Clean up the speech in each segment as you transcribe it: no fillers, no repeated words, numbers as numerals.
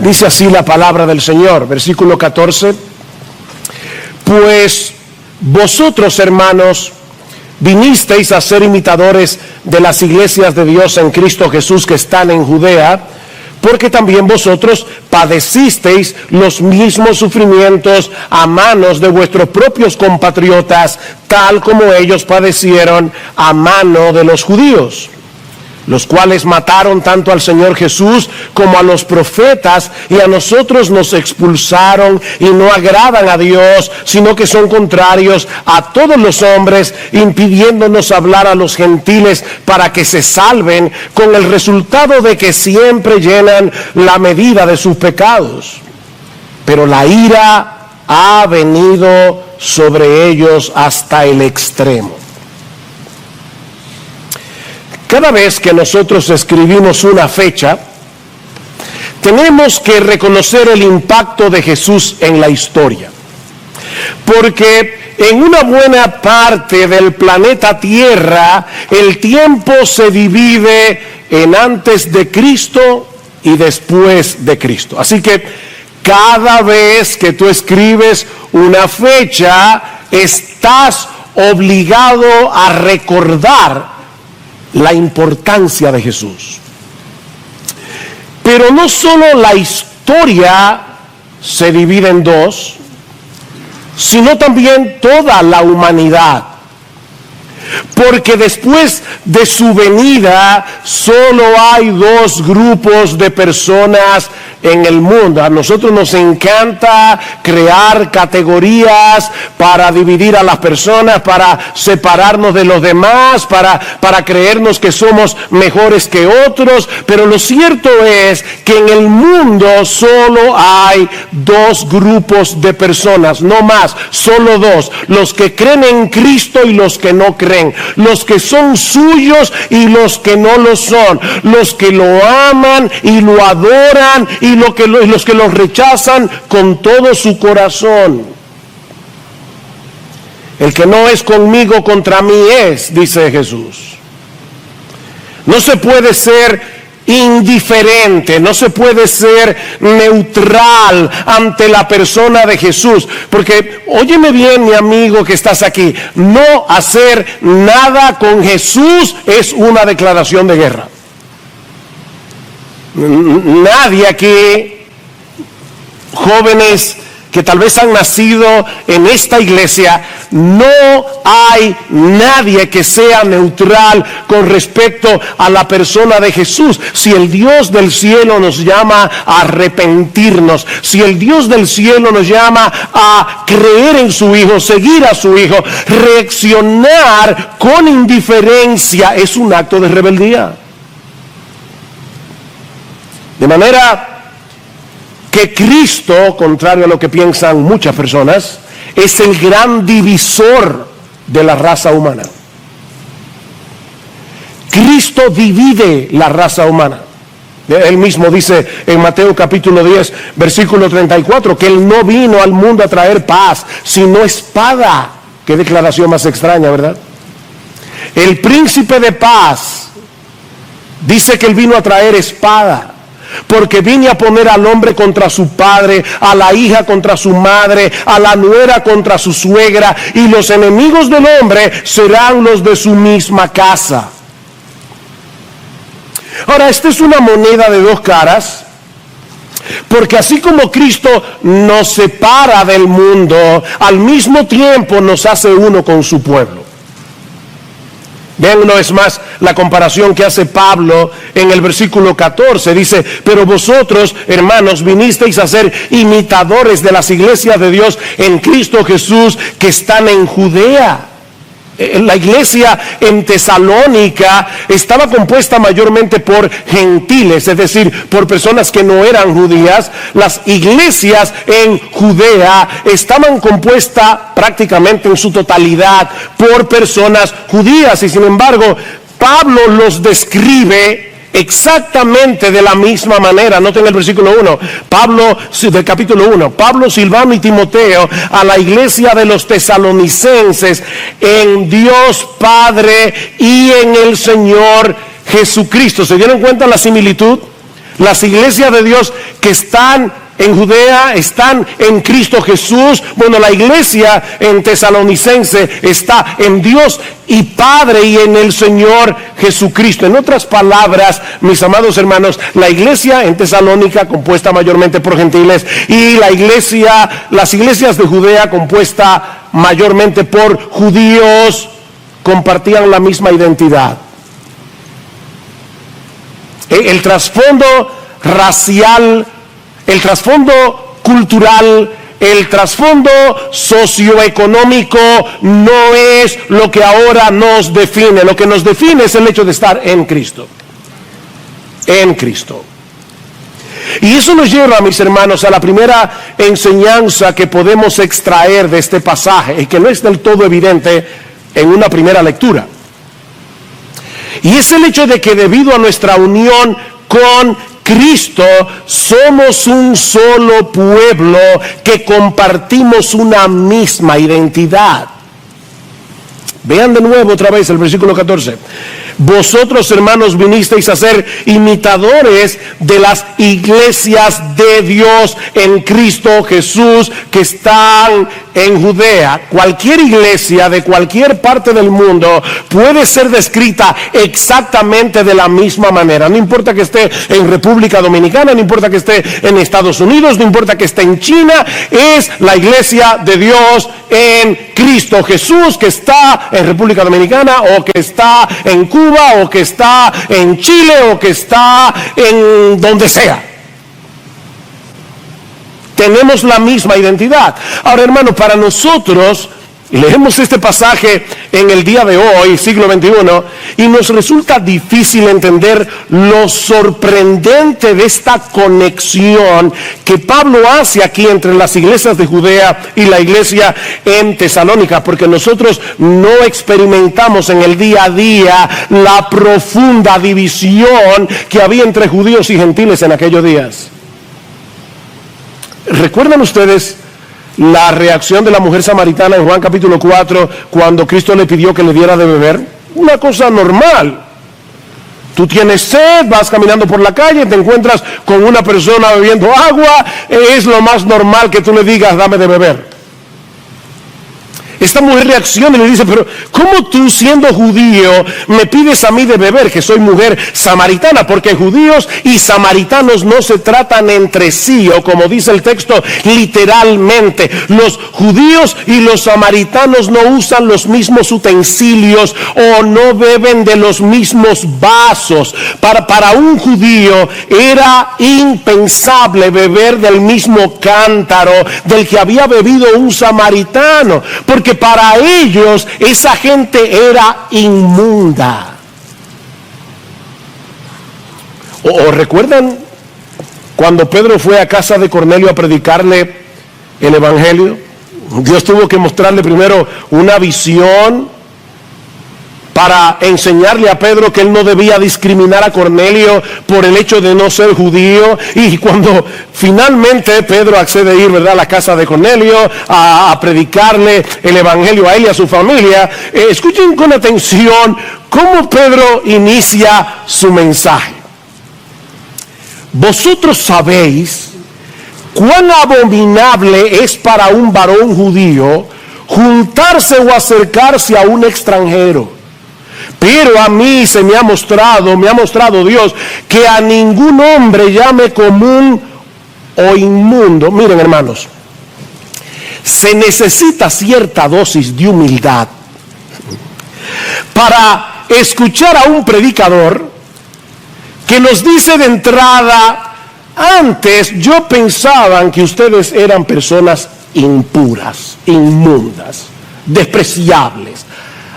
Dice así la palabra del Señor, versículo 14. Pues vosotros, hermanos, vinisteis a ser imitadores de las iglesias de Dios en Cristo Jesús que están en Judea, porque también vosotros padecisteis los mismos sufrimientos a manos de vuestros propios compatriotas, tal como ellos padecieron a mano de los judíos, los cuales mataron tanto al Señor Jesús como a los profetas, y a nosotros nos expulsaron y no agradan a Dios, sino que son contrarios a todos los hombres, impidiéndonos hablar a los gentiles para que se salven, con el resultado de que siempre llenan la medida de sus pecados. Pero la ira ha venido sobre ellos hasta el extremo. Cada vez que nosotros escribimos una fecha, tenemos que reconocer el impacto de Jesús en la historia. Porque en una buena parte del planeta Tierra, el tiempo se divide en antes de Cristo y después de Cristo. Así que cada vez que tú escribes una fecha, estás obligado a recordar la importancia de Jesús. Pero no solo la historia se divide en dos, sino también toda la humanidad. Porque después de su venida solo hay dos grupos de personas en el mundo. A nosotros nos encanta crear categorías para dividir a las personas, para separarnos de los demás, para creernos que somos mejores que otros. Pero lo cierto es que en el mundo solo hay dos grupos de personas, no más, solo dos: los que creen en Cristo y los que no creen, los que son suyos y los que no lo son, los que lo aman y lo adoran y los que lo rechazan con todo su corazón. El que no es conmigo, contra mí es, dice Jesús. No se puede ser indiferente, no se puede ser neutral ante la persona de Jesús, porque óyeme bien, mi amigo que estás aquí, no hacer nada con Jesús es una declaración de guerra. Nadie aquí, jóvenes que tal vez han nacido en esta iglesia, no hay nadie que sea neutral con respecto a la persona de Jesús. Si el Dios del cielo nos llama a arrepentirnos, si el Dios del cielo nos llama a creer en su Hijo, seguir a su Hijo, reaccionar con indiferencia es un acto de rebeldía. De manera que Cristo, contrario a lo que piensan muchas personas, es el gran divisor de la raza humana. Cristo divide la raza humana. Él mismo dice en Mateo capítulo 10, versículo 34, que Él no vino al mundo a traer paz, sino espada. Qué declaración más extraña, ¿verdad? El príncipe de paz dice que Él vino a traer espada, porque vine a poner al hombre contra su padre, a la hija contra su madre, a la nuera contra su suegra, y los enemigos del hombre serán los de su misma casa. Ahora, esta es una moneda de dos caras, porque así como Cristo nos separa del mundo, al mismo tiempo nos hace uno con su pueblo. Vean una vez más la comparación que hace Pablo en el versículo 14. Dice: pero vosotros, hermanos, vinisteis a ser imitadores de las iglesias de Dios en Cristo Jesús que están en Judea. La iglesia en Tesalónica estaba compuesta mayormente por gentiles, es decir, por personas que no eran judías. Las iglesias en Judea estaban compuestas prácticamente en su totalidad por personas judías, y sin embargo Pablo los describe exactamente de la misma manera. Noten el versículo 1, Pablo, del capítulo 1, Pablo, Silvano y Timoteo, a la iglesia de los tesalonicenses, en Dios Padre y en el Señor Jesucristo. ¿Se dieron cuenta la similitud? Las iglesias de Dios que están en Judea están en Cristo Jesús. Bueno, la iglesia en Tesalonicense está en Dios y Padre y en el Señor Jesucristo. En otras palabras, mis amados hermanos, la iglesia en Tesalónica, compuesta mayormente por gentiles, y las iglesias de Judea, compuesta mayormente por judíos, compartían la misma identidad. El trasfondo racial, el trasfondo cultural, el trasfondo socioeconómico no es lo que ahora nos define. Lo que nos define es el hecho de estar en Cristo. En Cristo. Y eso nos lleva, mis hermanos, a la primera enseñanza que podemos extraer de este pasaje y que no es del todo evidente en una primera lectura. Y es el hecho de que debido a nuestra unión con Cristo, somos un solo pueblo que compartimos una misma identidad. Vean de nuevo otra vez el versículo 14. Vosotros, hermanos, vinisteis a ser imitadores de las iglesias de Dios en Cristo Jesús que están en Judea. Cualquier iglesia de cualquier parte del mundo puede ser descrita exactamente de la misma manera. No importa que esté en República Dominicana, no importa que esté en Estados Unidos, no importa que esté en China, es la iglesia de Dios en Cristo Jesús que está en República Dominicana o que está en Cuba o que está en Chile o que está en donde sea. Tenemos la misma identidad. Ahora, hermano, para nosotros, leemos este pasaje en el día de hoy, siglo XXI, y nos resulta difícil entender lo sorprendente de esta conexión que Pablo hace aquí entre las iglesias de Judea y la iglesia en Tesalónica, porque nosotros no experimentamos en el día a día la profunda división que había entre judíos y gentiles en aquellos días. ¿Recuerdan ustedes la reacción de la mujer samaritana en Juan capítulo 4 cuando Cristo le pidió que le diera de beber? Una cosa normal. Tú tienes sed, vas caminando por la calle, te encuentras con una persona bebiendo agua, es lo más normal que tú le digas, dame de beber. Esta mujer reacciona y le dice, pero ¿cómo tú siendo judío me pides a mí de beber, que soy mujer samaritana? Porque judíos y samaritanos no se tratan entre sí, o como dice el texto, literalmente. Los judíos y los samaritanos no usan los mismos utensilios o no beben de los mismos vasos. Para un judío era impensable beber del mismo cántaro del que había bebido un samaritano, porque para ellos esa gente era inmunda. ¿O recuerdan cuando Pedro fue a casa de Cornelio a predicarle el evangelio? Dios tuvo que mostrarle primero una visión para enseñarle a Pedro que él no debía discriminar a Cornelio por el hecho de no ser judío. Y cuando finalmente Pedro accede a ir, ¿verdad?, a la casa de Cornelio a predicarle el evangelio a él y a su familia, escuchen con atención cómo Pedro inicia su mensaje. Vosotros sabéis cuán abominable es para un varón judío juntarse o acercarse a un extranjero. Pero a mí me ha mostrado Dios, que a ningún hombre llame común o inmundo. Miren, hermanos, se necesita cierta dosis de humildad para escuchar a un predicador que nos dice de entrada, antes yo pensaba que ustedes eran personas impuras, inmundas, despreciables,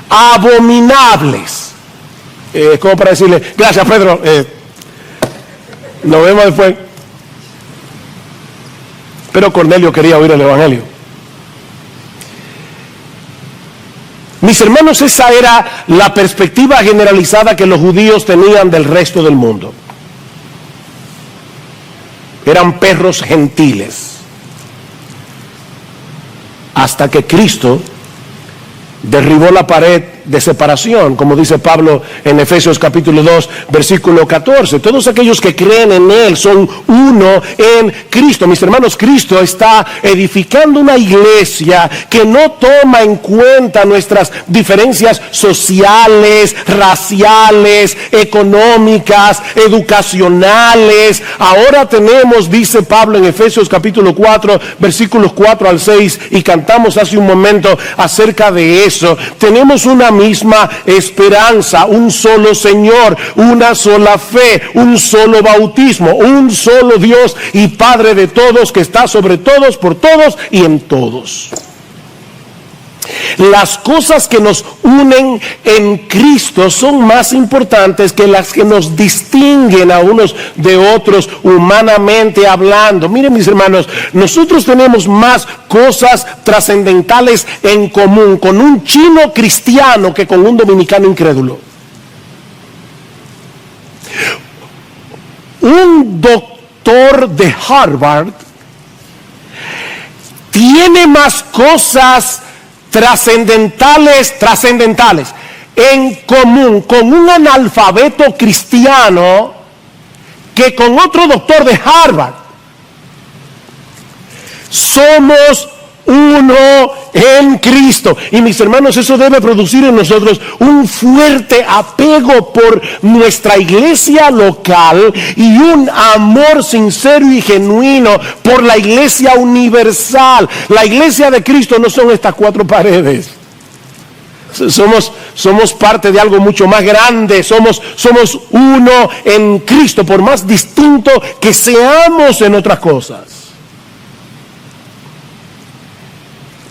abominables. Como para decirle, gracias Pedro, nos vemos después. Pero Cornelio quería oír el evangelio. Mis hermanos, esa era la perspectiva generalizada que los judíos tenían del resto del mundo. Eran perros gentiles. Hasta que Cristo derribó la pared de separación, como dice Pablo en Efesios capítulo 2, versículo 14. Todos aquellos que creen en Él son uno en Cristo. Mis hermanos, Cristo está edificando una iglesia que no toma en cuenta nuestras diferencias sociales, raciales, económicas, educacionales. Ahora tenemos, dice Pablo en Efesios capítulo 4, versículos 4 al 6, y cantamos hace un momento acerca de eso. Tenemos una misma esperanza, un solo Señor, una sola fe, un solo bautismo, un solo Dios y Padre de todos, que está sobre todos, por todos y en todos. Las cosas que nos unen en Cristo son más importantes que las que nos distinguen a unos de otros humanamente hablando. Miren, mis hermanos, nosotros tenemos más cosas trascendentales en común con un chino cristiano que con un dominicano incrédulo. Un doctor de Harvard tiene más cosas trascendentales en común con un analfabeto cristiano que con otro doctor de Harvard. Somos uno en Cristo. Y mis hermanos, eso debe producir en nosotros un fuerte apego por nuestra iglesia local y un amor sincero y genuino por la iglesia universal. La iglesia de Cristo no son estas cuatro paredes. Somos parte de algo mucho más grande. Somos uno en Cristo, por más distinto que seamos en otras cosas.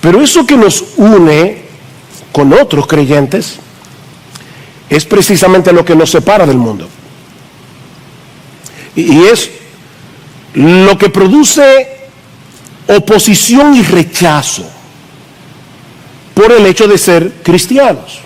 Pero eso que nos une con otros creyentes es precisamente lo que nos separa del mundo. Y es lo que produce oposición y rechazo por el hecho de ser cristianos.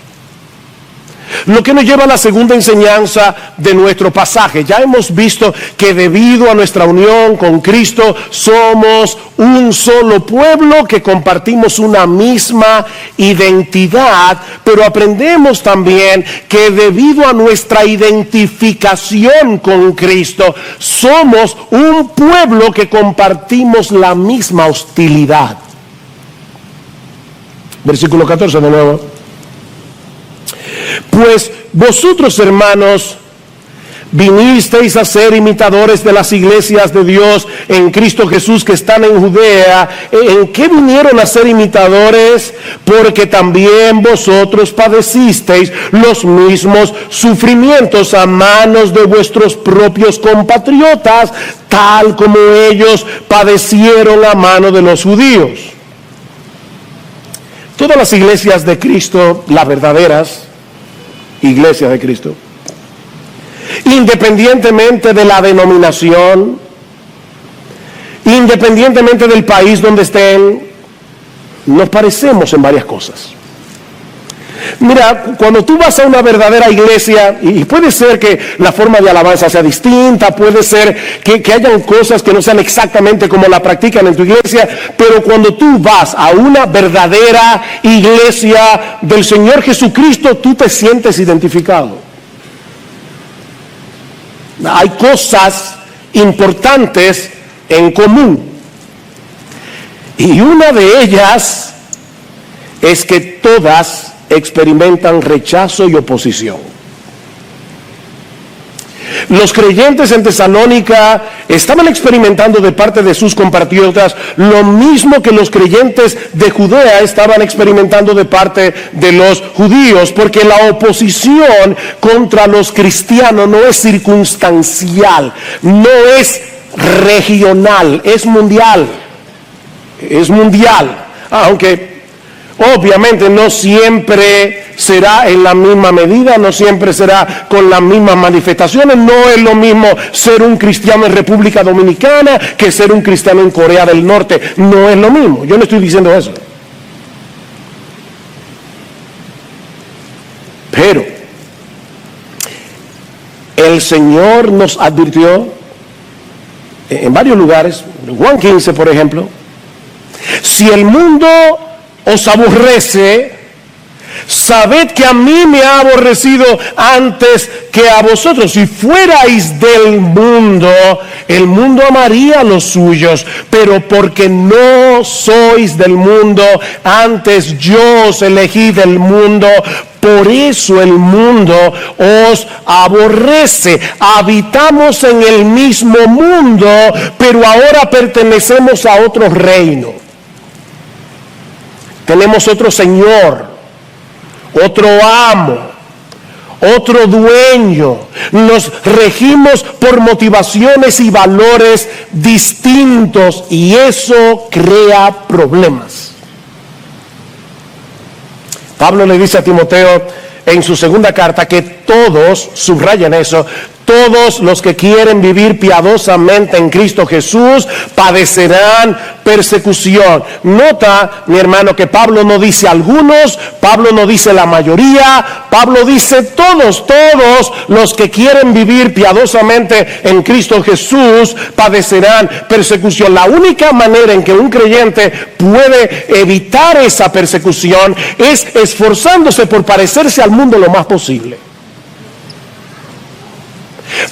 Lo que nos lleva a la segunda enseñanza de nuestro pasaje. Ya hemos visto que debido a nuestra unión con Cristo somos un solo pueblo, que compartimos una misma identidad, pero aprendemos también que debido a nuestra identificación con Cristo somos un pueblo que compartimos la misma hostilidad. Versículo 14 de nuevo. Pues vosotros, hermanos, vinisteis a ser imitadores de las iglesias de Dios en Cristo Jesús que están en Judea. ¿En qué vinieron a ser imitadores? Porque también vosotros padecisteis los mismos sufrimientos a manos de vuestros propios compatriotas, tal como ellos padecieron a mano de los judíos. Todas las iglesias de Cristo, las verdaderas iglesias de Cristo, independientemente de la denominación, independientemente del país donde estén, nos parecemos en varias cosas. Mira, cuando tú vas a una verdadera iglesia, y puede ser que la forma de alabanza sea distinta, puede ser que hayan cosas que no sean exactamente como la practican en tu iglesia, pero cuando tú vas a una verdadera iglesia del Señor Jesucristo, tú te sientes identificado. Hay cosas importantes en común, y una de ellas es que todas experimentan rechazo y oposición. Los creyentes en Tesalónica estaban experimentando de parte de sus compatriotas lo mismo que los creyentes de Judea estaban experimentando de parte de los judíos, porque la oposición contra los cristianos no es circunstancial, no es regional, es mundial. Es mundial, aunque obviamente no siempre será en la misma medida, no siempre será con las mismas manifestaciones. No es lo mismo ser un cristiano en República Dominicana que ser un cristiano en Corea del Norte. No es lo mismo, yo no estoy diciendo eso. Pero el Señor nos advirtió en varios lugares, en Juan 15 por ejemplo: si el mundo os aborrece, Sabed que a mí me ha aborrecido antes que a vosotros. Si fuerais del mundo, el mundo amaría a los suyos, pero porque no sois del mundo, antes yo os elegí del mundo, por eso el mundo os aborrece. Habitamos en el mismo mundo, pero ahora pertenecemos a otro reino. Tenemos otro Señor, otro amo, otro dueño. Nos regimos por motivaciones y valores distintos y eso crea problemas. Pablo le dice a Timoteo en su segunda carta que todos, subrayen eso, todos los que quieren vivir piadosamente en Cristo Jesús padecerán persecución. Nota, mi hermano, que Pablo no dice algunos, Pablo no dice la mayoría, Pablo dice todos los que quieren vivir piadosamente en Cristo Jesús padecerán persecución. La única manera en que un creyente puede evitar esa persecución es esforzándose por parecerse al mundo lo más posible.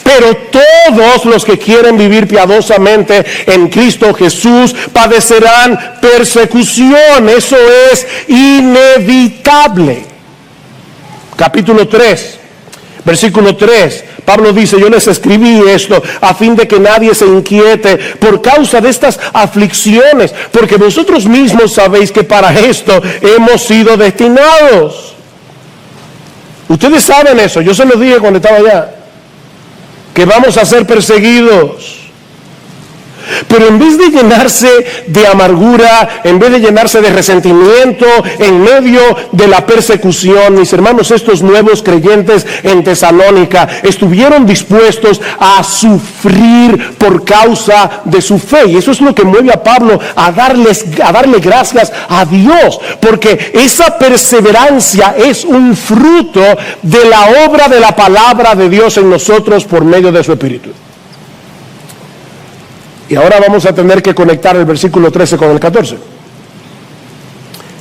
Pero todos los que quieren vivir piadosamente en Cristo Jesús padecerán persecución. Eso es inevitable. Capítulo 3, versículo 3. Pablo dice: yo les escribí esto a fin de que nadie se inquiete por causa de estas aflicciones, porque vosotros mismos sabéis que para esto hemos sido destinados. Ustedes saben eso, yo se lo dije cuando estaba allá, que vamos a ser perseguidos. Pero en vez de llenarse de amargura, en vez de llenarse de resentimiento en medio de la persecución, mis hermanos, estos nuevos creyentes en Tesalónica estuvieron dispuestos a sufrir por causa de su fe. Y eso es lo que mueve a Pablo a darle gracias a Dios, porque esa perseverancia es un fruto de la obra de la palabra de Dios en nosotros por medio de su Espíritu. Y ahora vamos a tener que conectar el versículo 13 con el 14.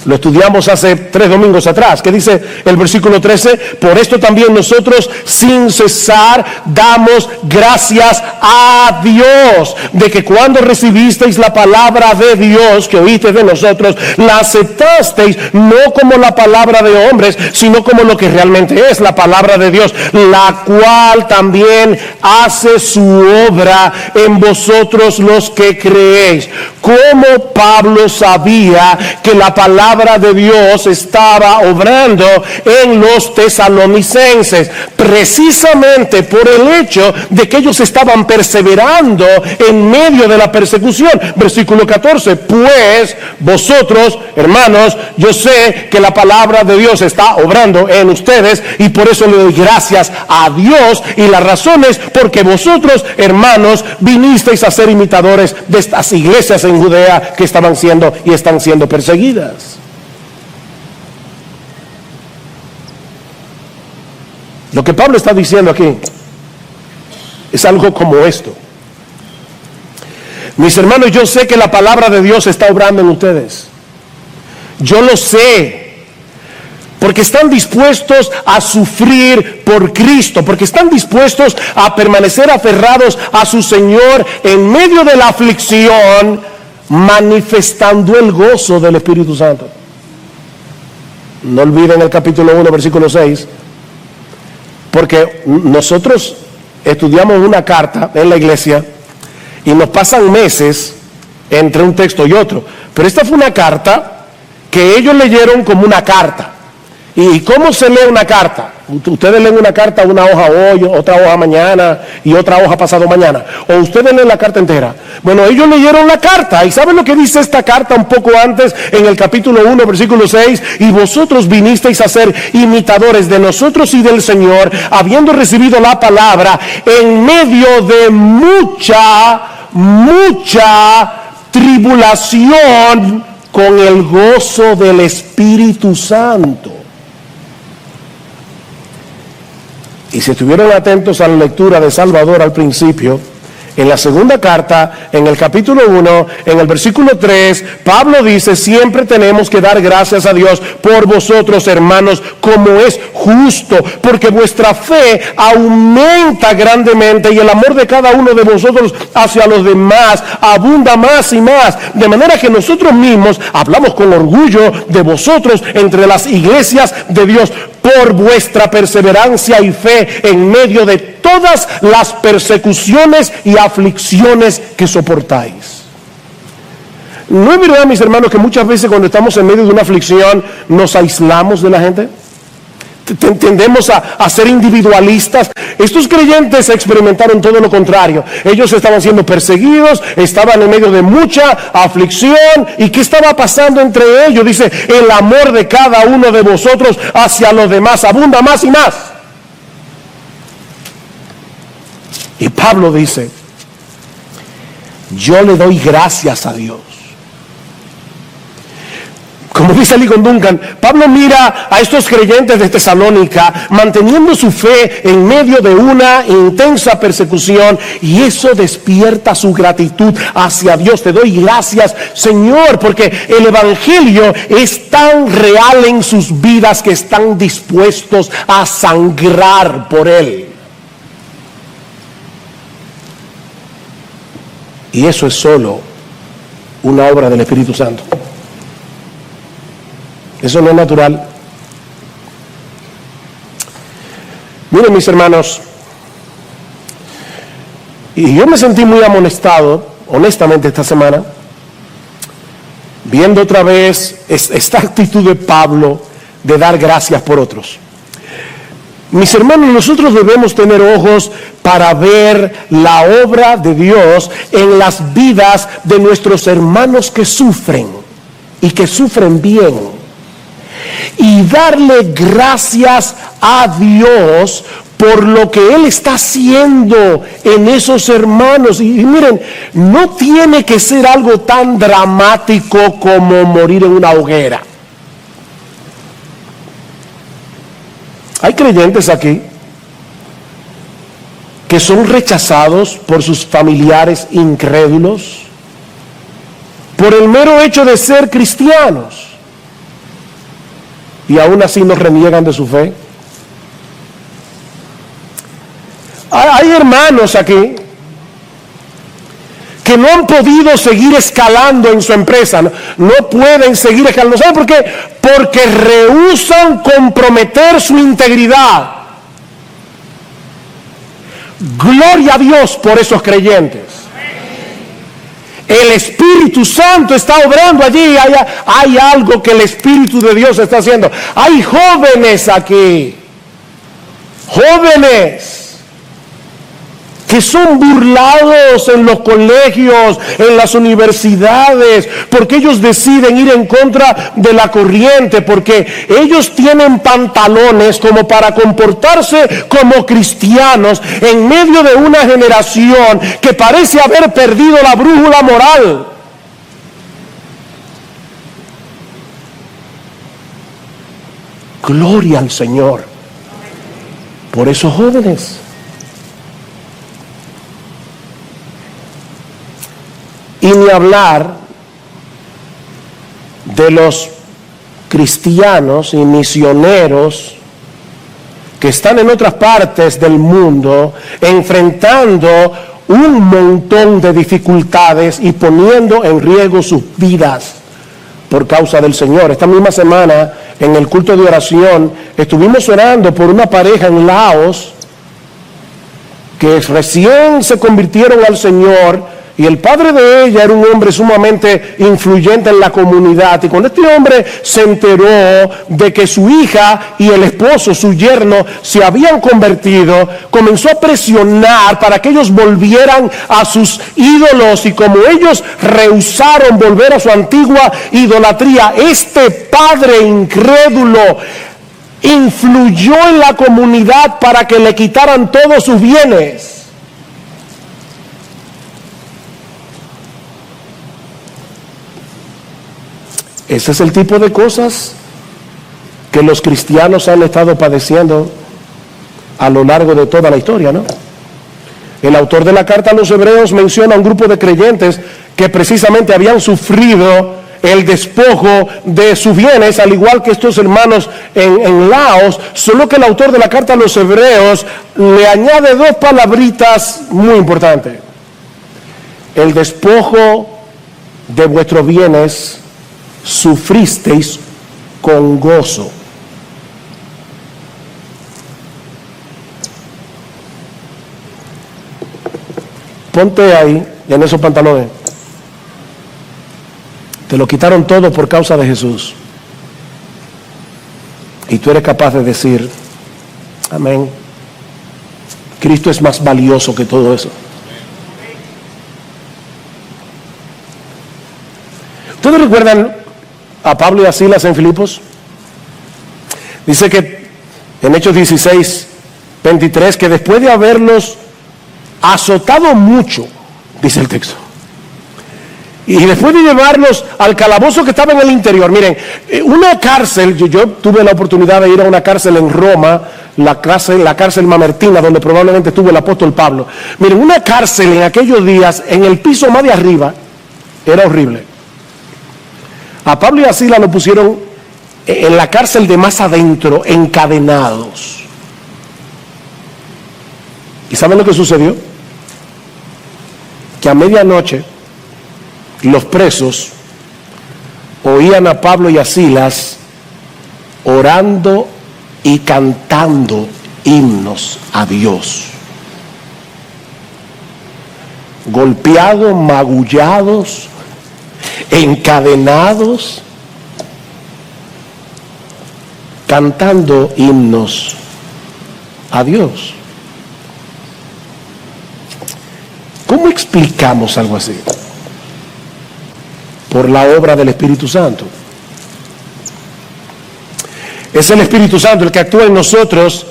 Lo estudiamos hace 3 domingos atrás. ¿Qué dice el versículo 13? Por esto también nosotros sin cesar damos gracias a Dios, de que cuando recibisteis la palabra de Dios que oíste de nosotros, la aceptasteis no como la palabra de hombres, sino como lo que realmente es la palabra de Dios, la cual también hace su obra en vosotros los que creéis. Como Pablo sabía que la palabra de Dios estaba obrando en los tesalonicenses, precisamente por el hecho de que ellos estaban perseverando en medio de la persecución. Versículo 14: pues vosotros, hermanos, yo sé que la palabra de Dios está obrando en ustedes y por eso le doy gracias a Dios, y la razón es porque vosotros, hermanos, vinisteis a ser imitadores de estas iglesias en Judea que estaban siendo y están siendo perseguidas. Lo que Pablo está diciendo aquí es algo como esto: mis hermanos, yo sé que la palabra de Dios está obrando en ustedes. Yo lo sé, porque están dispuestos a sufrir por Cristo, porque están dispuestos a permanecer aferrados a su Señor en medio de la aflicción, manifestando el gozo del Espíritu Santo. No olviden el capítulo 1, versículo 6. Porque nosotros estudiamos una carta en la iglesia y nos pasan meses entre un texto y otro. Pero esta fue una carta que ellos leyeron como una carta. ¿Y cómo se lee una carta? Ustedes leen una carta, una hoja hoy, otra hoja mañana y otra hoja pasado mañana. O ustedes leen la carta entera. Bueno, ellos leyeron la carta. ¿Y saben lo que dice esta carta un poco antes en el capítulo 1, versículo 6? Y vosotros vinisteis a ser imitadores de nosotros y del Señor, habiendo recibido la palabra en medio de mucha tribulación, con el gozo del Espíritu Santo. Y si estuvieron atentos a la lectura de Salvador al principio, En la segunda carta, en el capítulo 1, en el versículo 3, Pablo dice: siempre tenemos que dar gracias a Dios por vosotros, hermanos, como es justo, porque vuestra fe aumenta grandemente y el amor de cada uno de vosotros hacia los demás abunda más y más, de manera que nosotros mismos hablamos con orgullo de vosotros entre las iglesias de Dios, por vuestra perseverancia y fe en medio de todas las persecuciones y aflicciones que soportáis. ¿No es verdad, mis hermanos, que muchas veces cuando estamos en medio de una aflicción nos aislamos de la gente? Tendemos a ser individualistas. Estos creyentes experimentaron todo lo contrario. Ellos estaban siendo perseguidos, estaban en medio de mucha aflicción. ¿Y qué estaba pasando entre ellos? Dice: el amor de cada uno de vosotros hacia los demás abunda más y más. Y Pablo dice: yo le doy gracias a Dios. Como dice Ligon Duncan, Pablo mira a estos creyentes de Tesalónica manteniendo su fe en medio de una intensa persecución, y eso despierta su gratitud hacia Dios. Te doy gracias, Señor, porque el evangelio es tan real en sus vidas que están dispuestos a sangrar por él. Y eso es solo una obra del Espíritu Santo. Eso no es natural. Miren, mis hermanos, y yo me sentí muy amonestado, honestamente, esta semana, viendo otra vez esta actitud de Pablo de dar gracias por otros. Mis hermanos, nosotros debemos tener ojos para ver la obra de Dios en las vidas de nuestros hermanos que sufren, y que sufren bien, y darle gracias a Dios por lo que Él está haciendo en esos hermanos. Y miren, no tiene que ser algo tan dramático como morir en una hoguera. Hay creyentes aquí que son rechazados por sus familiares incrédulos por el mero hecho de ser cristianos, y aún así no reniegan de su fe. Hay hermanos aquí que no han podido seguir escalando en su empresa, no pueden seguir escalando. ¿Saben por qué? Porque rehúsan comprometer su integridad. Gloria a Dios por esos creyentes. El Espíritu Santo está obrando allí. Hay algo que el Espíritu de Dios está haciendo. Hay jóvenes aquí, jóvenes que son burlados en los colegios, en las universidades, porque ellos deciden ir en contra de la corriente, porque ellos tienen pantalones como para comportarse como cristianos en medio de una generación que parece haber perdido la brújula moral. Gloria al Señor por esos jóvenes. Y ni hablar de los cristianos y misioneros que están en otras partes del mundo enfrentando un montón de dificultades y poniendo en riesgo sus vidas por causa del Señor. Esta misma semana, en el culto de oración, estuvimos orando por una pareja en Laos que recién se convirtieron al Señor. Y el padre de ella era un hombre sumamente influyente en la comunidad. Y cuando este hombre se enteró de que su hija y el esposo, su yerno, se habían convertido, comenzó a presionar para que ellos volvieran a sus ídolos. Y como ellos rehusaron volver a su antigua idolatría, este padre incrédulo influyó en la comunidad para que le quitaran todos sus bienes. Ese es el tipo de cosas que los cristianos han estado padeciendo a lo largo de toda la historia, ¿no? El autor de la carta a los hebreos menciona a un grupo de creyentes que precisamente habían sufrido el despojo de sus bienes, al igual que estos hermanos en Laos, solo que el autor de la carta a los hebreos le añade dos palabritas muy importantes. El despojo de vuestros bienes sufristeis con gozo. Ponte ahí, en esos pantalones. Te lo quitaron todo por causa de Jesús. Y tú eres capaz de decir, amén, Cristo es más valioso que todo eso. ¿Ustedes recuerdan a Pablo y a Silas en Filipos? Dice que en Hechos 16, 23, que después de haberlos azotado mucho, dice el texto, y después de llevarlos al calabozo que estaba en el interior, miren, una cárcel, yo tuve la oportunidad de ir a una cárcel en Roma, la cárcel Mamertina, donde probablemente estuvo el apóstol Pablo. Miren, una cárcel en aquellos días, en el piso más de arriba, era horrible. A Pablo y a Silas lo pusieron en la cárcel de más adentro, encadenados. ¿Y saben lo que sucedió? Que a medianoche los presos oían a Pablo y a Silas orando y cantando himnos a Dios. Golpeados, magullados, encadenados, cantando himnos a Dios. ¿Cómo explicamos algo así? Por la obra del Espíritu Santo. Es el Espíritu Santo el que actúa en nosotros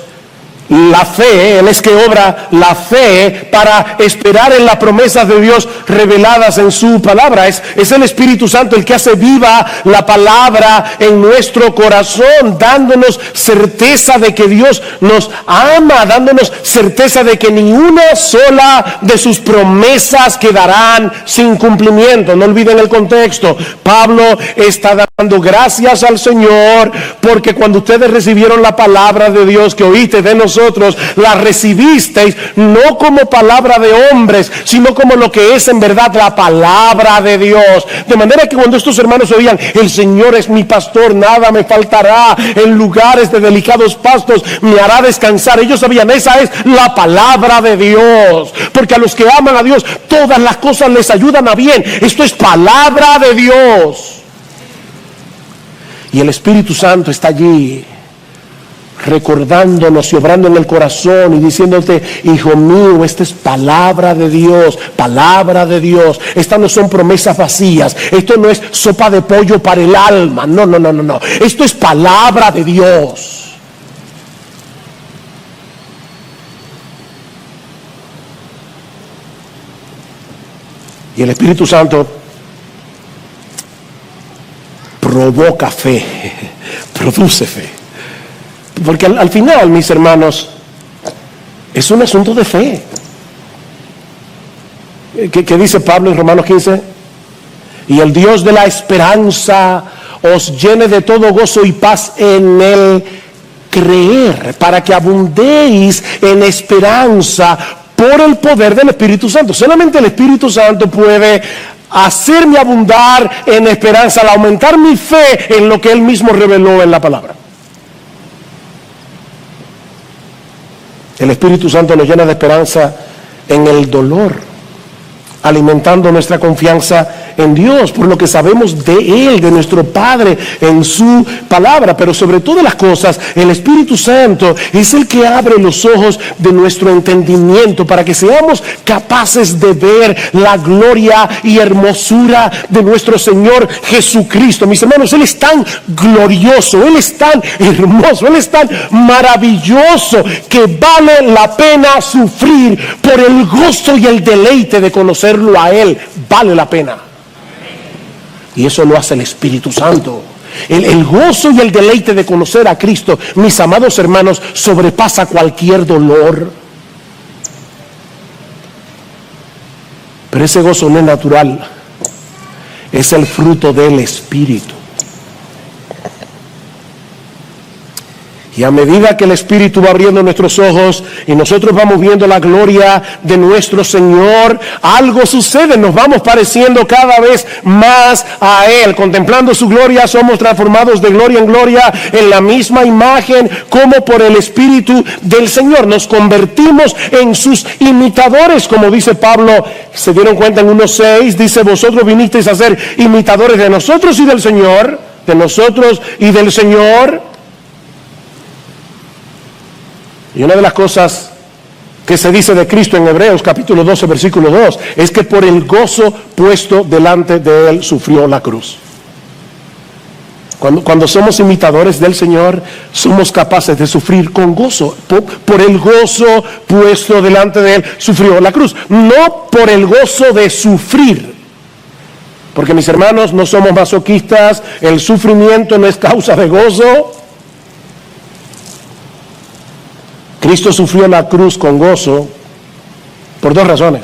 la fe. Él es que obra la fe para esperar en las promesas de Dios reveladas en su palabra. Es el Espíritu Santo el que hace viva la palabra en nuestro corazón, dándonos certeza de que Dios nos ama, dándonos certeza de que ni una sola de sus promesas quedarán sin cumplimiento. No olviden el contexto. Pablo está dando gracias al Señor porque cuando ustedes recibieron la palabra de Dios que oíste de nosotros, la recibisteis no como palabra de hombres, sino como lo que es en verdad la palabra de Dios. De manera que cuando estos hermanos oían, el Señor es mi pastor, nada me faltará, en lugares de delicados pastos me hará descansar. Ellos sabían, esa es la palabra de Dios, porque a los que aman a Dios todas las cosas les ayudan a bien. Esto es palabra de Dios. Y el Espíritu Santo está allí recordándonos y obrando en el corazón y diciéndote, hijo mío, esta es palabra de Dios, palabra de Dios. Estas no son promesas vacías, esto no es sopa de pollo para el alma, no. Esto es palabra de Dios. Y el Espíritu Santo provoca fe, produce fe. Porque al final, mis hermanos, es un asunto de fe. ¿Qué dice Pablo en Romanos 15? Y el Dios de la esperanza os llene de todo gozo y paz en el creer, para que abundéis en esperanza por el poder del Espíritu Santo. Solamente el Espíritu Santo puede hacerme abundar en esperanza, al aumentar mi fe en lo que Él mismo reveló en la palabra. El Espíritu Santo nos llena de esperanza en el dolor, alimentando nuestra confianza en Dios, por lo que sabemos de Él, de nuestro Padre, en su palabra. Pero sobre todas las cosas, el Espíritu Santo es el que abre los ojos de nuestro entendimiento para que seamos capaces de ver la gloria y hermosura de nuestro Señor Jesucristo. Mis hermanos, Él es tan glorioso, Él es tan hermoso, Él es tan maravilloso que vale la pena sufrir por el gozo y el deleite de conocerlo a Él. Vale la pena. Y eso lo hace el Espíritu Santo. El gozo y el deleite de conocer a Cristo, mis amados hermanos, sobrepasa cualquier dolor. Pero ese gozo no es natural, es el fruto del Espíritu. Y a medida que el Espíritu va abriendo nuestros ojos y nosotros vamos viendo la gloria de nuestro Señor, algo sucede, nos vamos pareciendo cada vez más a Él. Contemplando su gloria, somos transformados de gloria en gloria en la misma imagen como por el Espíritu del Señor. Nos convertimos en sus imitadores, como dice Pablo. Se dieron cuenta en 1:6, dice: vosotros vinisteis a ser imitadores de nosotros y del Señor, de nosotros y del Señor. Y una de las cosas que se dice de Cristo en Hebreos capítulo 12 versículo 2 es que por el gozo puesto delante de Él sufrió la cruz. Cuando somos imitadores del Señor, somos capaces de sufrir con gozo. Por el gozo puesto delante de Él sufrió la cruz. No por el gozo de sufrir. Porque, mis hermanos, no somos masoquistas. El sufrimiento no es causa de gozo. Cristo sufrió la cruz con gozo por dos razones.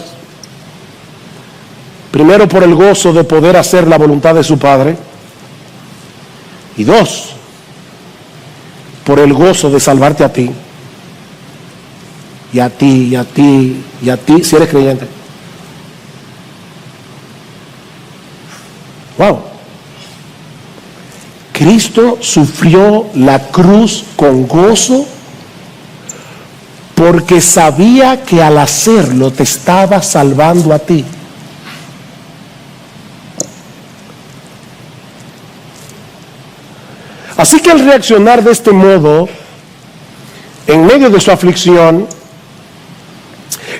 Primero, por el gozo de poder hacer la voluntad de su Padre. Y dos, por el gozo de salvarte a ti. Y a ti, y a ti, y a ti, si eres creyente. Wow. Cristo sufrió la cruz con gozo porque sabía que al hacerlo te estaba salvando a ti. Así que al reaccionar de este modo, en medio de su aflicción,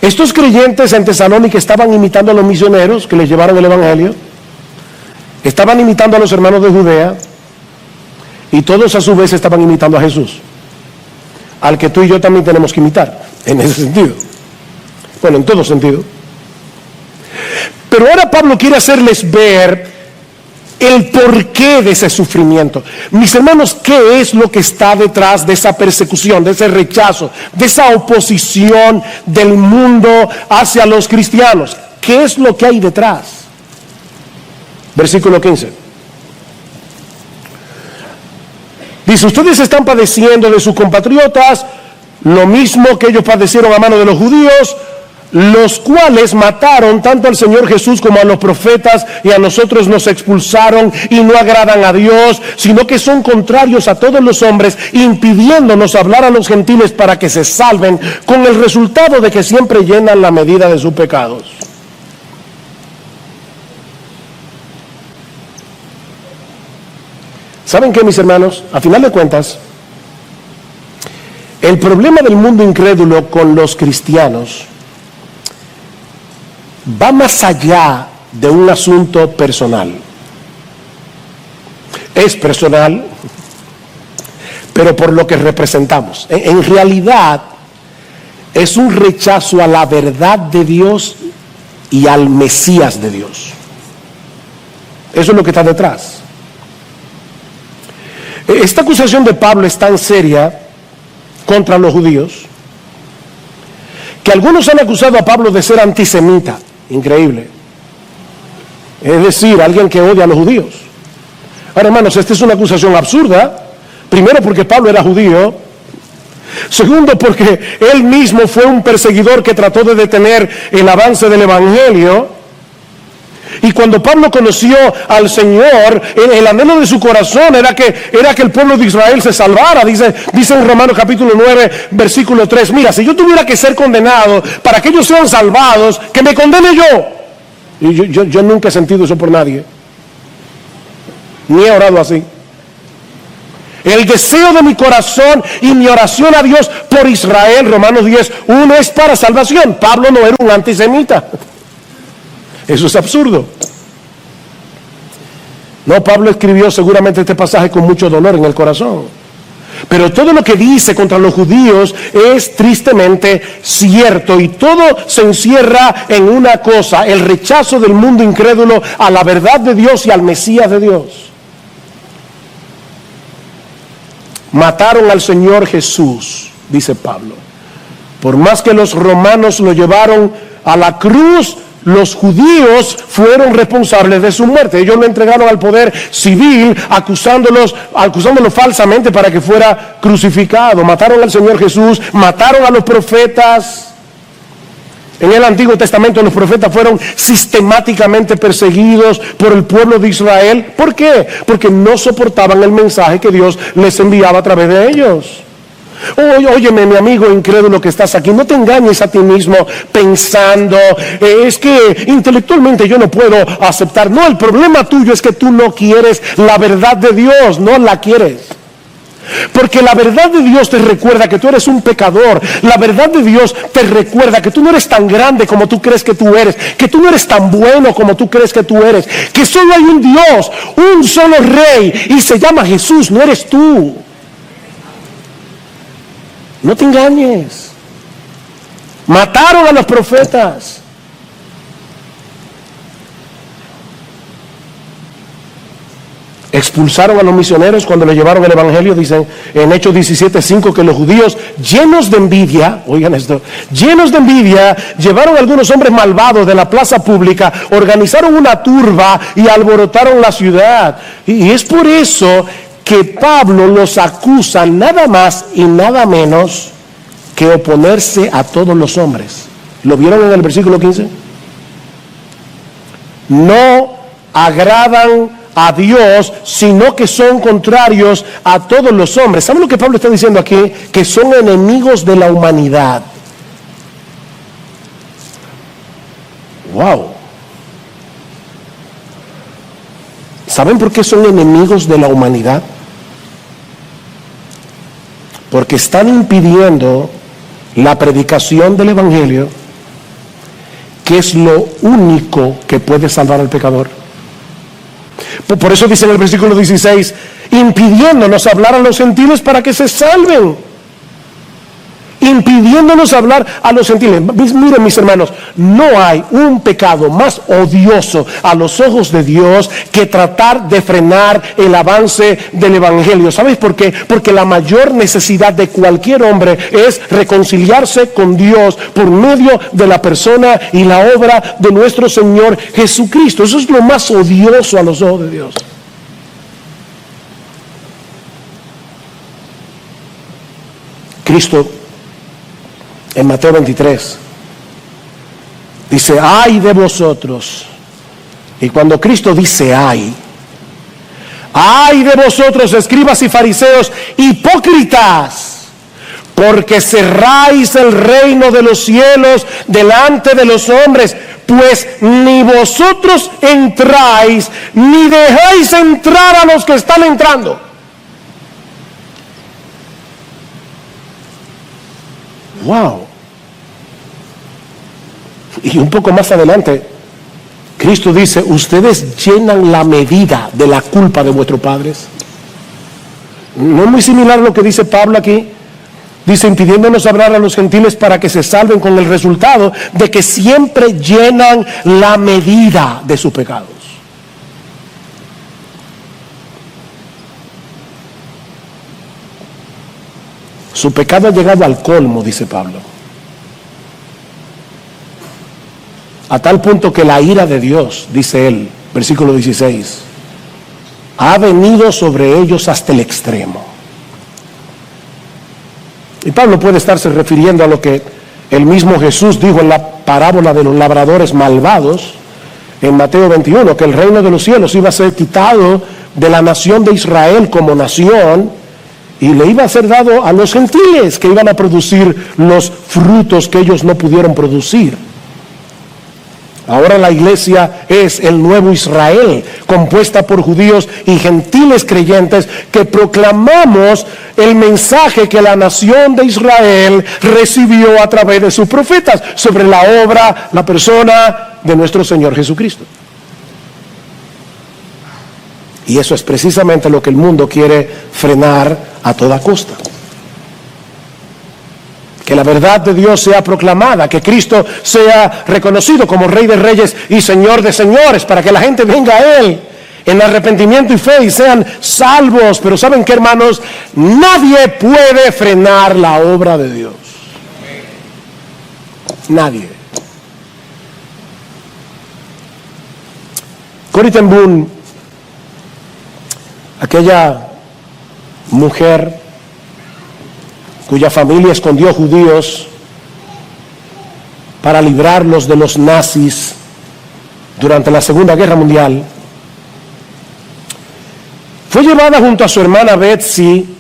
estos creyentes en Tesalónica estaban imitando a los misioneros que les llevaron el Evangelio, estaban imitando a los hermanos de Judea, y todos a su vez estaban imitando a Jesús, al que tú y yo también tenemos que imitar, en ese sentido. Bueno, en todo sentido. Pero ahora Pablo quiere hacerles ver el porqué de ese sufrimiento. Mis hermanos, ¿qué es lo que está detrás de esa persecución, de ese rechazo, de esa oposición del mundo hacia los cristianos? ¿Qué es lo que hay detrás? Versículo 15. Dice: ustedes están padeciendo de sus compatriotas lo mismo que ellos padecieron a mano de los judíos, los cuales mataron tanto al Señor Jesús como a los profetas, y a nosotros nos expulsaron y no agradan a Dios, sino que son contrarios a todos los hombres, impidiéndonos hablar a los gentiles para que se salven, con el resultado de que siempre llenan la medida de sus pecados. ¿Saben qué, mis hermanos? A final de cuentas, el problema del mundo incrédulo con los cristianos va más allá de un asunto personal. Es personal, pero por lo que representamos. En realidad, es un rechazo a la verdad de Dios y al Mesías de Dios. Eso es lo que está detrás. Esta acusación de Pablo es tan seria contra los judíos que algunos han acusado a Pablo de ser antisemita. Increíble. Es decir, alguien que odia a los judíos. Ahora, hermanos, esta es una acusación absurda. Primero, porque Pablo era judío. Segundo, porque él mismo fue un perseguidor que trató de detener el avance del evangelio. Y cuando Pablo conoció al Señor, el anhelo de su corazón era que el pueblo de Israel se salvara. Dice en Romanos capítulo 9, versículo 3, mira, si yo tuviera que ser condenado para que ellos sean salvados, que me condene yo. Y yo nunca he sentido eso por nadie, ni he orado así. El deseo de mi corazón y mi oración a Dios por Israel, Romanos 10, 1, es para salvación. Pablo no era un antisemita. Eso es absurdo. No, Pablo escribió seguramente este pasaje con mucho dolor en el corazón. Pero todo lo que dice contra los judíos es tristemente cierto, y todo se encierra en una cosa: el rechazo del mundo incrédulo a la verdad de Dios y al Mesías de Dios. Mataron al Señor Jesús, dice Pablo. Por más que los romanos lo llevaron a la cruz, los judíos fueron responsables de su muerte. Ellos lo entregaron al poder civil, acusándolo falsamente para que fuera crucificado. Mataron al Señor Jesús, mataron a los profetas. En el Antiguo Testamento los profetas fueron sistemáticamente perseguidos por el pueblo de Israel. ¿Por qué? Porque no soportaban el mensaje que Dios les enviaba a través de ellos. Óyeme, mi amigo incrédulo que estás aquí, no te engañes a ti mismo pensando, es que intelectualmente yo no puedo aceptar. No, el problema tuyo es que tú no quieres la verdad de Dios, no la quieres. Porque la verdad de Dios te recuerda que tú eres un pecador. La verdad de Dios te recuerda que tú no eres tan grande como tú crees que tú eres, que tú no eres tan bueno como tú crees que tú eres, que solo hay un Dios, un solo Rey, y se llama Jesús, no eres tú. No te engañes. Mataron a los profetas. Expulsaron a los misioneros cuando le llevaron el evangelio. Dicen en Hechos 17:5 que los judíos, llenos de envidia, oigan esto, llenos de envidia, llevaron a algunos hombres malvados de la plaza pública, organizaron una turba y alborotaron la ciudad. Y es por eso que Pablo los acusa nada más y nada menos que oponerse a todos los hombres. ¿Lo vieron en el versículo 15? No agradan a Dios, sino que son contrarios a todos los hombres. ¿Saben lo que Pablo está diciendo aquí? Que son enemigos de la humanidad. Wow. ¿Saben por qué son enemigos de la humanidad? Porque están impidiendo la predicación del evangelio, que es lo único que puede salvar al pecador. Por eso dice en el versículo 16, impidiéndonos hablar a los gentiles para que se salven. Impidiéndonos hablar a los gentiles. Miren, mis hermanos, no hay un pecado más odioso a los ojos de Dios que tratar de frenar el avance del evangelio. ¿Sabes por qué? Porque la mayor necesidad de cualquier hombre es reconciliarse con Dios por medio de la persona y la obra de nuestro Señor Jesucristo. Eso es lo más odioso a los ojos de Dios. Cristo en Mateo 23 dice, ay de vosotros. Y cuando Cristo dice ay de vosotros, escribas y fariseos, hipócritas, porque cerráis el reino de los cielos delante de los hombres, pues ni vosotros entráis, ni dejáis entrar a los que están entrando. Wow. Y un poco más adelante, Cristo dice, ustedes llenan la medida de la culpa de vuestros padres. ¿No es muy similar a lo que dice Pablo aquí? Dice, impidiéndonos hablar a los gentiles para que se salven, con el resultado de que siempre llenan la medida de sus pecados. Su pecado ha llegado al colmo, dice Pablo. A tal punto que la ira de Dios, dice él, versículo 16, ha venido sobre ellos hasta el extremo. Y Pablo puede estarse refiriendo a lo que el mismo Jesús dijo en la parábola de los labradores malvados, en Mateo 21, que el reino de los cielos iba a ser quitado de la nación de Israel como nación, y le iba a ser dado a los gentiles, que iban a producir los frutos que ellos no pudieron producir. Ahora la iglesia es el nuevo Israel, compuesta por judíos y gentiles creyentes, que proclamamos el mensaje que la nación de Israel recibió a través de sus profetas sobre la obra, la persona de nuestro Señor Jesucristo. Y eso es precisamente lo que el mundo quiere frenar a toda costa. Que la verdad de Dios sea proclamada, que Cristo sea reconocido como Rey de Reyes y Señor de Señores, para que la gente venga a Él en arrepentimiento y fe y sean salvos. Pero ¿saben qué, hermanos? Nadie puede frenar la obra de Dios. Nadie. Corrie ten Boom, aquella mujer cuya familia escondió judíos para librarlos de los nazis durante la Segunda Guerra Mundial, fue llevada junto a su hermana Betsy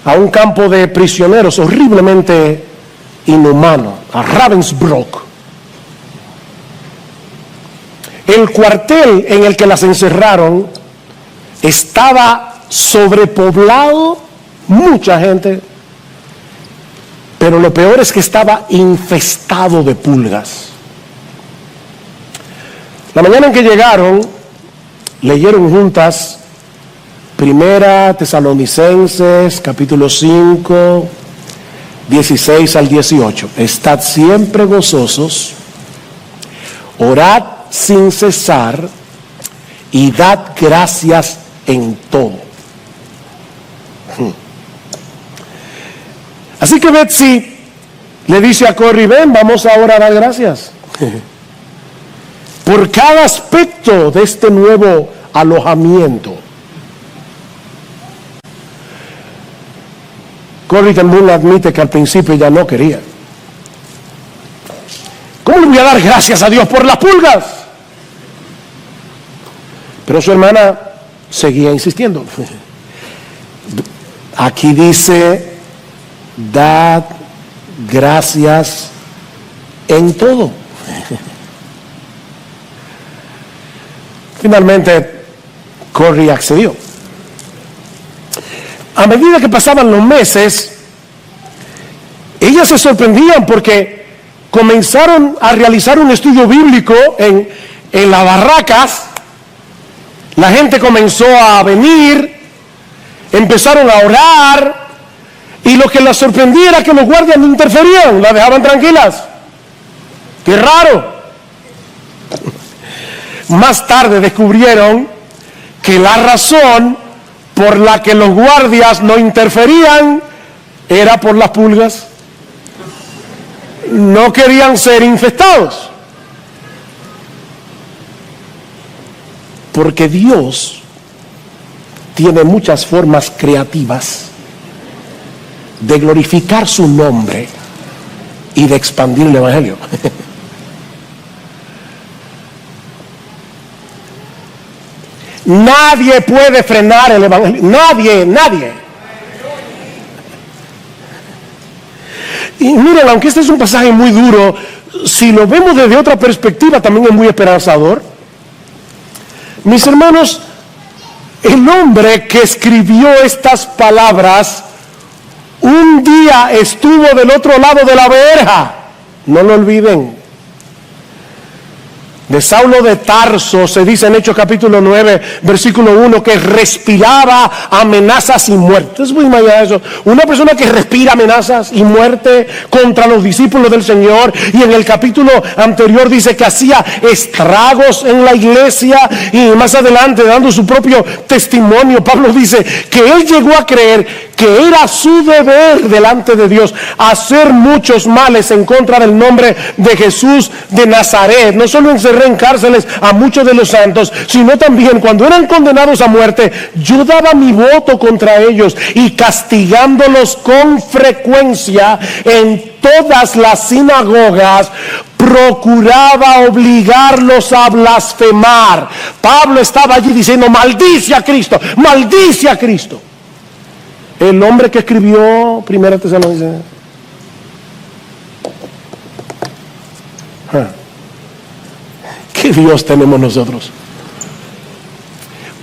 a un campo de prisioneros horriblemente inhumano, a Ravensbrück. El cuartel en el que las encerraron estaba sobrepoblado, mucha gente, pero lo peor es que estaba infestado de pulgas. La mañana en que llegaron, leyeron juntas Primera Tesalonicenses, capítulo 5, 16 al 18. Estad siempre gozosos, orad sin cesar y dad gracias en todo. Así que Betsy le dice a Corrie: ven, vamos ahora a dar gracias por cada aspecto de este nuevo alojamiento. Corrie ten Boom admite que al principio ya no quería. ¿Cómo le voy a dar gracias a Dios por las pulgas? Pero su hermana seguía insistiendo. Aquí dice: dad gracias en todo. Finalmente, Corrie accedió. A medida que pasaban los meses, ellas se sorprendían porque comenzaron a realizar un estudio bíblico en las barracas. La gente comenzó a venir, empezaron a orar, y lo que las sorprendía era que los guardias no interferían, las dejaban tranquilas. ¡Qué raro! Más tarde descubrieron que la razón por la que los guardias no interferían era por las pulgas. No querían ser infestados. Porque Dios tiene muchas formas creativas de glorificar su nombre y de expandir el Evangelio. Nadie puede frenar el Evangelio. Nadie. Y miren, aunque este es un pasaje muy duro, si lo vemos desde otra perspectiva también es muy esperanzador. Mis hermanos, el hombre que escribió estas palabras un día estuvo del otro lado de la verja. No lo olviden. De Saulo de Tarso se dice en Hechos capítulo 9, versículo 1, que respiraba amenazas y muerte. Es muy imaginar eso. Una persona que respira amenazas y muerte contra los discípulos del Señor. Y en el capítulo anterior dice que hacía estragos en la iglesia. Y más adelante, dando su propio testimonio, Pablo dice que él llegó a creer que era su deber delante de Dios hacer muchos males en contra del nombre de Jesús de Nazaret. No solo encerré en cárceles a muchos de los santos, sino también cuando eran condenados a muerte, yo daba mi voto contra ellos, y castigándolos con frecuencia en todas las sinagogas, procuraba obligarlos a blasfemar. Pablo estaba allí diciendo: maldice a Cristo, maldice a Cristo. El hombre que escribió Primera Tesalonicenses. ¿Qué Dios tenemos nosotros?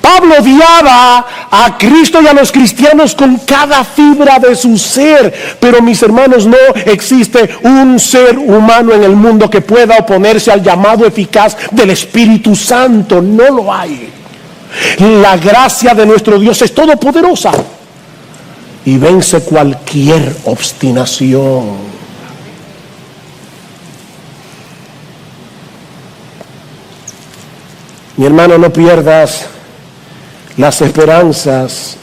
Pablo odiaba a Cristo y a los cristianos con cada fibra de su ser. Pero mis hermanos, no existe un ser humano en el mundo que pueda oponerse al llamado eficaz del Espíritu Santo. No lo hay. La gracia de nuestro Dios es todopoderosa y vence cualquier obstinación. Mi hermano, no pierdas las esperanzas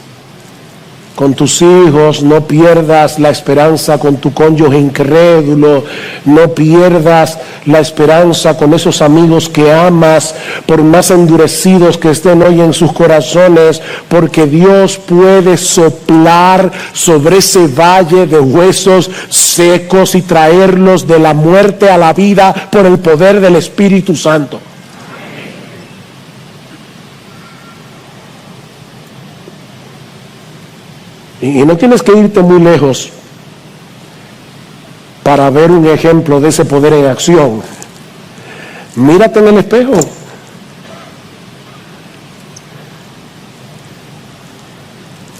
con tus hijos, no pierdas la esperanza con tu cónyuge incrédulo, no pierdas la esperanza con esos amigos que amas, por más endurecidos que estén hoy en sus corazones, porque Dios puede soplar sobre ese valle de huesos secos y traerlos de la muerte a la vida por el poder del Espíritu Santo. Y no tienes que irte muy lejos para ver un ejemplo de ese poder en acción. Mírate en el espejo.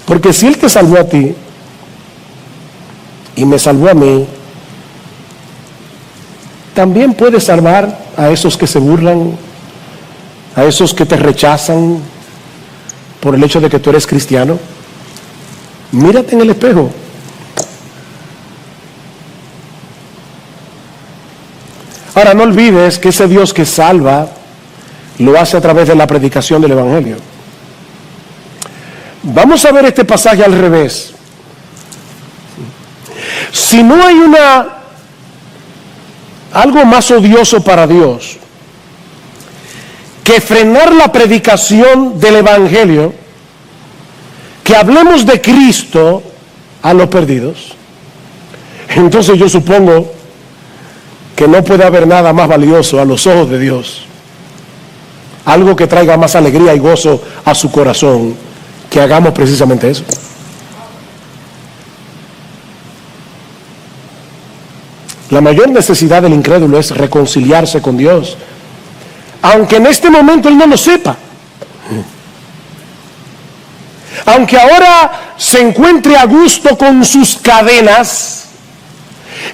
Porque si Él te salvó a ti y me salvó a mí, también puede salvar a esos que se burlan, a esos que te rechazan por el hecho de que tú eres cristiano. Mírate en el espejo. Ahora, no olvides que ese Dios que salva lo hace a través de la predicación del Evangelio. Vamos a ver este pasaje al revés. Si no hay algo más odioso para Dios que frenar la predicación del Evangelio, que hablemos de Cristo a los perdidos, entonces yo supongo que no puede haber nada más valioso a los ojos de Dios, algo que traiga más alegría y gozo a su corazón, que hagamos precisamente eso. La mayor necesidad del incrédulo es reconciliarse con Dios, aunque en este momento él no lo sepa. Aunque ahora se encuentre a gusto con sus cadenas,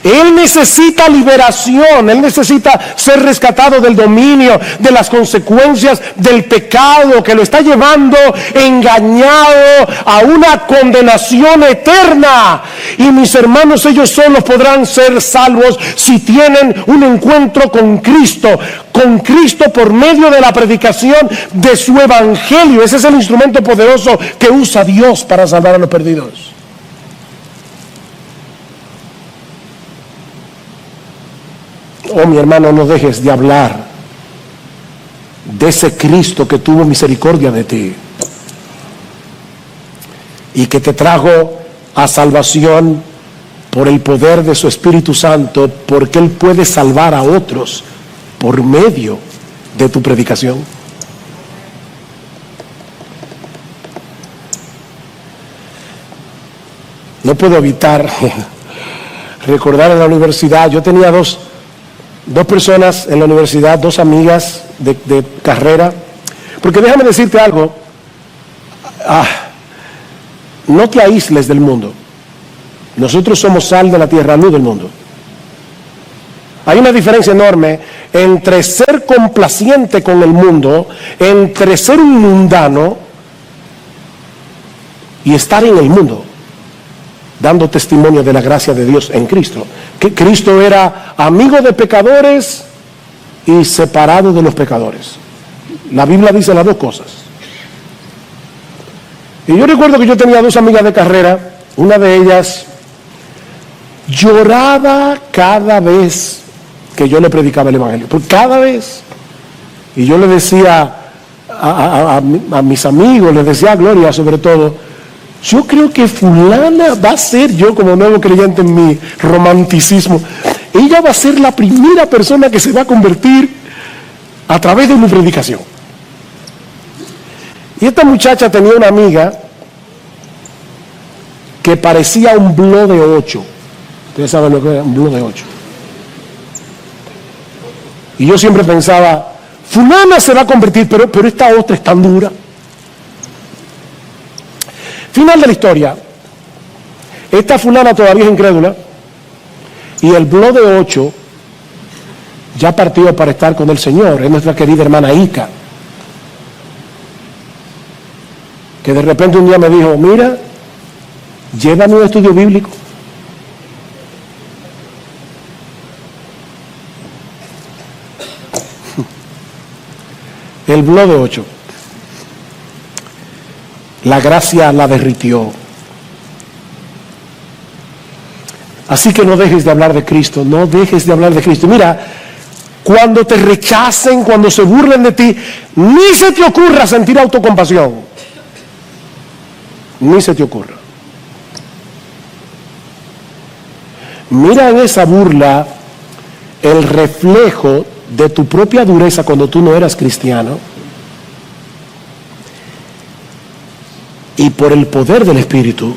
él necesita liberación, él necesita ser rescatado del dominio, de las consecuencias del pecado que lo está llevando engañado a una condenación eterna. Y mis hermanos, ellos solos podrán ser salvos si tienen un encuentro con Cristo por medio de la predicación de su evangelio. Ese es el instrumento poderoso que usa Dios para salvar a los perdidos. Oh, mi hermano, no dejes de hablar de ese Cristo que tuvo misericordia de ti y que te trajo a salvación por el poder de su Espíritu Santo, porque Él puede salvar a otros por medio de tu predicación. No puedo evitar recordar en la universidad, yo tenía dos personas en la universidad, dos amigas de carrera, porque déjame decirte algo, no te aísles del mundo. Nosotros somos sal de la tierra, luz del mundo. Hay una diferencia enorme entre ser complaciente con el mundo, entre ser un mundano y estar en el mundo, dando testimonio de la gracia de Dios en Cristo. Que Cristo era amigo de pecadores y separado de los pecadores. La Biblia dice las dos cosas. Y yo recuerdo que yo tenía dos amigas de carrera. Una de ellas lloraba cada vez que yo le predicaba el Evangelio, por cada vez. Y yo le decía a mis amigos, les decía a Gloria sobre todo, yo creo que fulana va a ser, yo como nuevo creyente en mi romanticismo, ella va a ser la primera persona que se va a convertir a través de mi predicación. Y esta muchacha tenía una amiga que parecía un blog de 8. Ustedes saben lo que era un blog de 8. Y yo siempre pensaba, fulana se va a convertir, pero esta otra es tan dura. Final de la historia. Esta fulana todavía es incrédula y el blog de 8 ya partió para estar con el Señor. Es nuestra querida hermana Ica, que de repente un día me dijo, mira, llévame a un estudio bíblico. El blog de 8. La gracia la derritió. Así que no dejes de hablar de Cristo, no dejes de hablar de Cristo. Mira, cuando te rechacen, cuando se burlen de ti, ni se te ocurra sentir autocompasión. Ni se te ocurra. Mira en esa burla el reflejo de tu propia dureza cuando tú no eras cristiano. Y por el poder del Espíritu,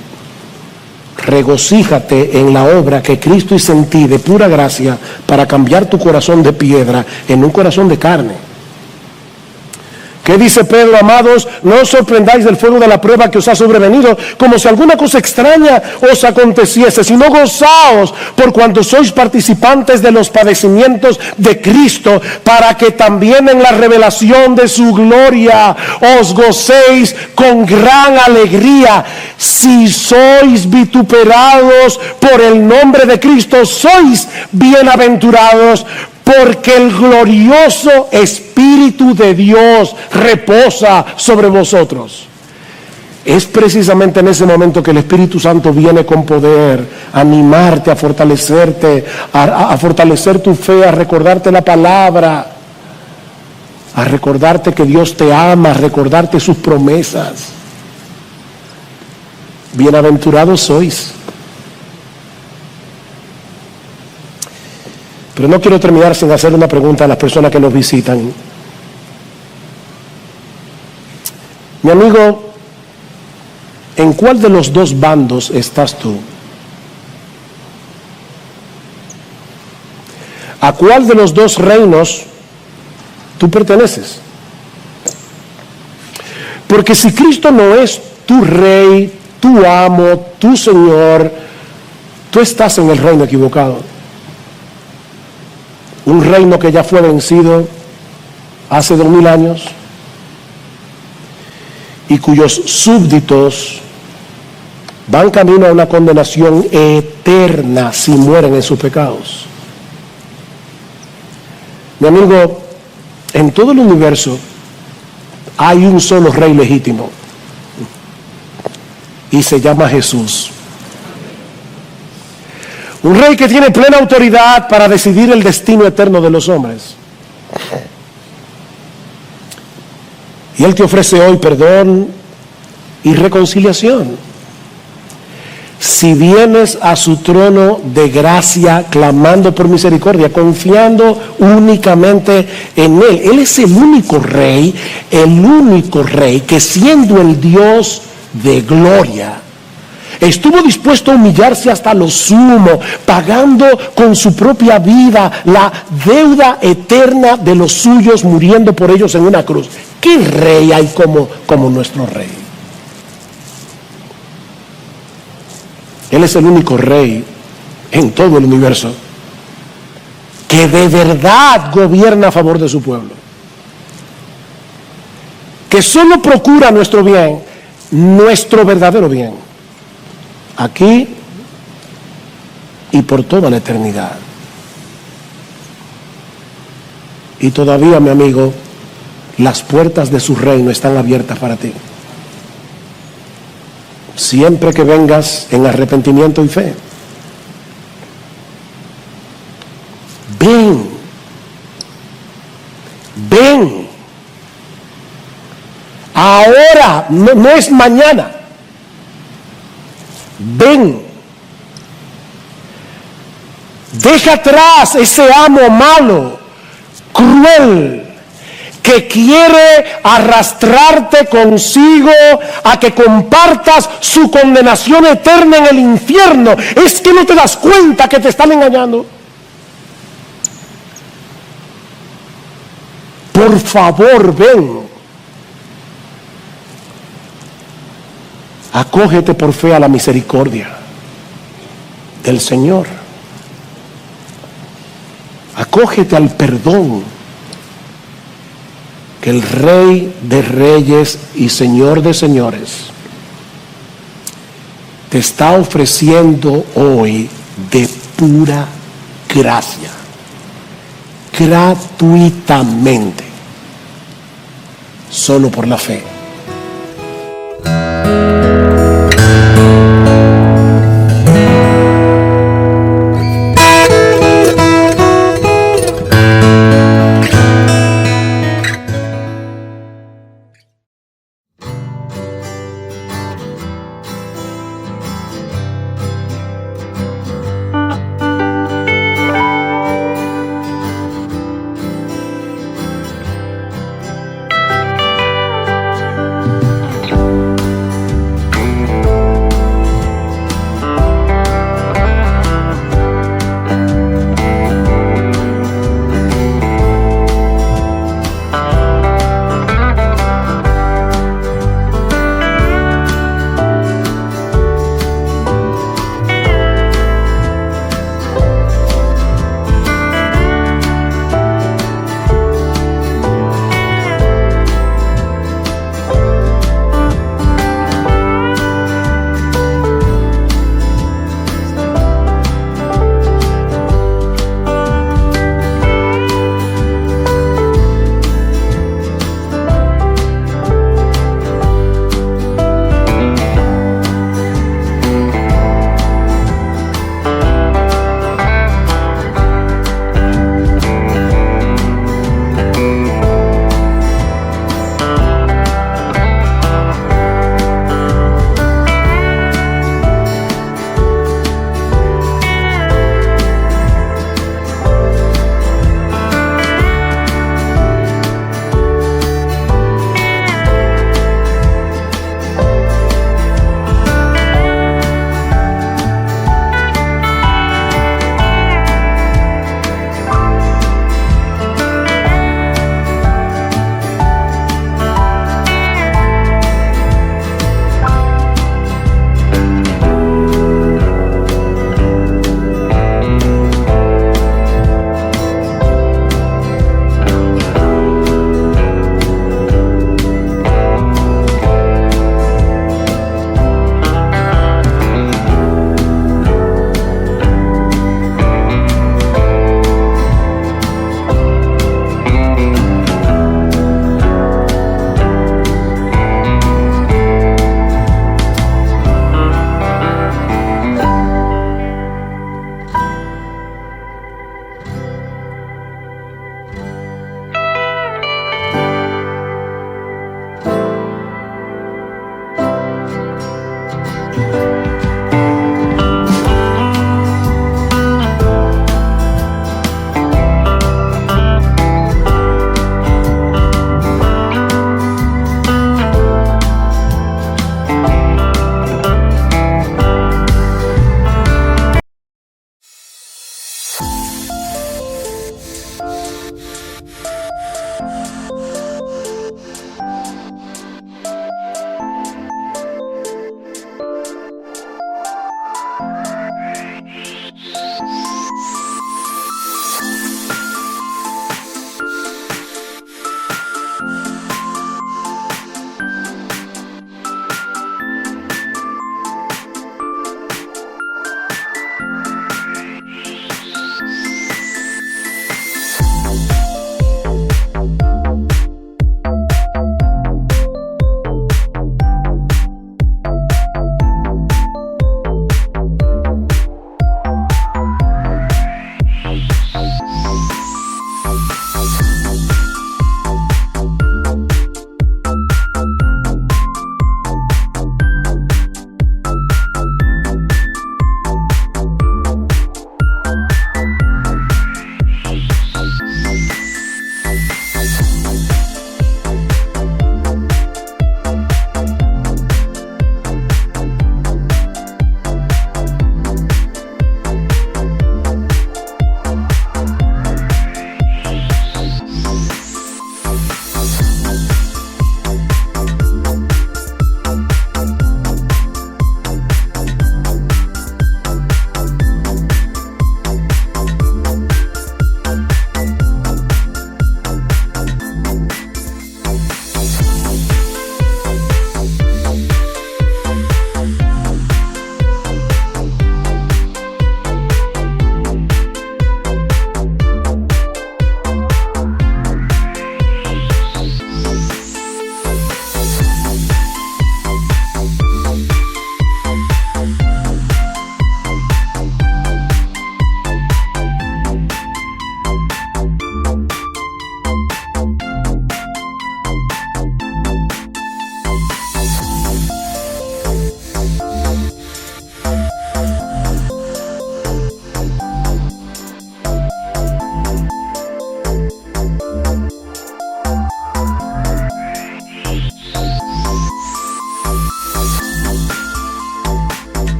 regocíjate en la obra que Cristo hizo en ti de pura gracia para cambiar tu corazón de piedra en un corazón de carne. ¿Qué dice Pedro? Amados, no os sorprendáis del fuego de la prueba que os ha sobrevenido, como si alguna cosa extraña os aconteciese, sino gozaos por cuanto sois participantes de los padecimientos de Cristo, para que también en la revelación de su gloria os gocéis con gran alegría. Si sois vituperados por el nombre de Cristo, sois bienaventurados, porque el glorioso Espíritu de Dios reposa sobre vosotros. Es precisamente en ese momento que el Espíritu Santo viene con poder a animarte, a fortalecerte, a fortalecer tu fe, a recordarte la palabra, a recordarte que Dios te ama, a recordarte sus promesas. Bienaventurados sois. Pero no quiero terminar sin hacer una pregunta a las personas que nos visitan. Mi amigo, ¿en cuál de los dos bandos estás tú? ¿A cuál de los dos reinos tú perteneces? Porque si Cristo no es tu rey, tu amo, tu Señor, tú estás en el reino equivocado. Un reino que ya fue vencido hace 2000 años y cuyos súbditos van camino a una condenación eterna si mueren en sus pecados. Mi amigo, en todo el universo hay un solo rey legítimo y se llama Jesús. Un rey que tiene plena autoridad para decidir el destino eterno de los hombres. Y Él te ofrece hoy perdón y reconciliación. Si vienes a su trono de gracia, clamando por misericordia, confiando únicamente en Él. Él es el único rey que siendo el Dios de gloria, estuvo dispuesto a humillarse hasta lo sumo, pagando con su propia vida la deuda eterna de los suyos, muriendo por ellos en una cruz. ¿Qué rey hay como nuestro rey? Él es el único rey en todo el universo que de verdad gobierna a favor de su pueblo, que solo procura nuestro bien, nuestro verdadero bien, aquí y por toda la eternidad. Y todavía, mi amigo, las puertas de su reino están abiertas para ti, siempre que vengas en arrepentimiento y fe. Ven ahora, no es mañana. Ven, deja atrás ese amo malo, cruel, que quiere arrastrarte consigo a que compartas su condenación eterna en el infierno. Es que no te das cuenta que te están engañando. Por favor, ven. Acógete por fe a la misericordia del Señor. Acógete al perdón que el Rey de Reyes y Señor de Señores te está ofreciendo hoy de pura gracia, gratuitamente, solo por la fe.